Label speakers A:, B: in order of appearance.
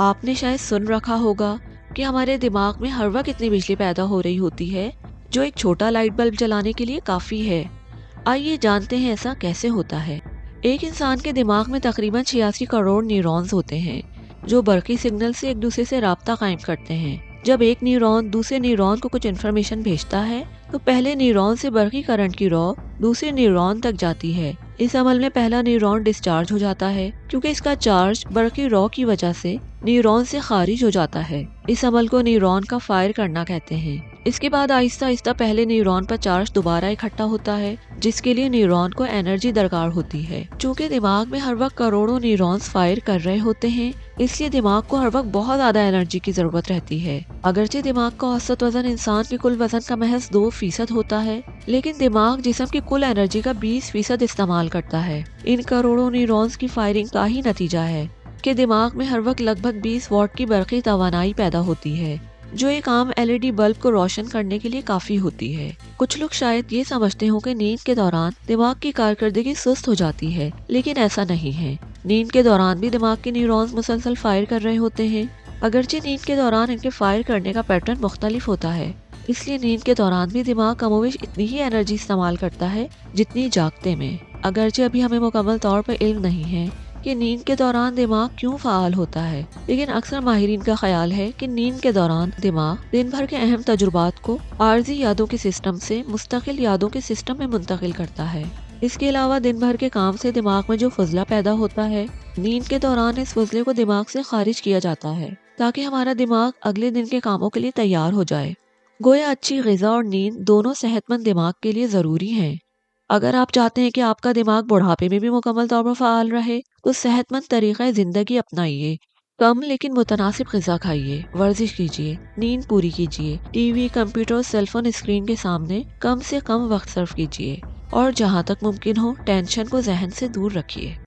A: آپ نے شاید سن رکھا ہوگا کہ ہمارے دماغ میں ہر وقت اتنی بجلی پیدا ہو رہی ہوتی ہے جو ایک چھوٹا لائٹ بلب جلانے کے لیے کافی ہے۔ آئیے جانتے ہیں ایسا کیسے ہوتا ہے۔ ایک انسان کے دماغ میں تقریباً 86 کروڑ نیورونز ہوتے ہیں جو برقی سگنل سے ایک دوسرے سے رابطہ قائم کرتے ہیں۔ جب ایک نیورون دوسرے نیورون کو کچھ انفارمیشن بھیجتا ہے تو پہلے نیورون سے برقی کرنٹ کی رو دوسرے نیورون تک جاتی ہے۔ اس عمل میں پہلا نیورون ڈسچارج ہو جاتا ہے کیونکہ اس کا چارج برقی رو کی وجہ سے نیورون سے خارج ہو جاتا ہے۔ اس عمل کو نیورون کا فائر کرنا کہتے ہیں۔ اس کے بعد آہستہ آہستہ پہلے نیورون پر چارج دوبارہ اکٹھا ہوتا ہے جس کے لیے نیورون کو انرجی درکار ہوتی ہے۔ چونکہ دماغ میں ہر وقت کروڑوں نیورونز فائر کر رہے ہوتے ہیں اس لیے دماغ کو ہر وقت بہت زیادہ انرجی کی ضرورت رہتی ہے۔ اگرچہ دماغ کا اوسط وزن انسان کے کل وزن کا محض 2% ہوتا ہے لیکن دماغ جسم کی کل انرجی کا 20% استعمال کرتا ہے۔ ان کروڑوں نیورونز کی فائرنگ کا ہی نتیجہ ہے کہ دماغ میں ہر وقت لگ بھگ 20 واٹ کی برقی توانائی پیدا ہوتی ہے جو ایک عام LED بلب کو روشن کرنے کے لیے کافی ہوتی ہے۔ کچھ لوگ شاید یہ سمجھتے ہوں کہ نیند کے دوران دماغ کی کارکردگی سست ہو جاتی ہے لیکن ایسا نہیں ہے۔ نیند کے دوران بھی دماغ کے نیورونز مسلسل فائر کر رہے ہوتے ہیں۔ اگرچہ نیند کے دوران ان کے فائر کرنے کا پیٹرن مختلف ہوتا ہے اس لیے نیند کے دوران بھی دماغ کم و بیش اتنی ہی انرجی استعمال کرتا ہے جتنی جاگتے میں۔ اگرچہ ابھی ہمیں مکمل طور پر علم نہیں ہے کہ نیند کے دوران دماغ کیوں فعال ہوتا ہے لیکن اکثر ماہرین کا خیال ہے کہ نیند کے دوران دماغ دن بھر کے اہم تجربات کو عارضی یادوں کے سسٹم سے مستقل یادوں کے سسٹم میں منتقل کرتا ہے۔ اس کے علاوہ دن بھر کے کام سے دماغ میں جو فضلہ پیدا ہوتا ہے نیند کے دوران اس فضلے کو دماغ سے خارج کیا جاتا ہے تاکہ ہمارا دماغ اگلے دن کے کاموں کے لیے تیار ہو جائے۔ گویا اچھی غذا اور نیند دونوں صحت مند دماغ کے لیے ضروری ہیں۔ اگر آپ چاہتے ہیں کہ آپ کا دماغ بڑھاپے میں بھی مکمل طور پر فعال رہے تو صحت مند طریقہ زندگی اپنائیے۔ کم لیکن متناسب غذا کھائیے، ورزش کیجیے، نیند پوری کیجیے، TV, computer, cell phone screen کے سامنے کم سے کم وقت صرف کیجیے اور جہاں تک ممکن ہو ٹینشن کو ذہن سے دور رکھیے۔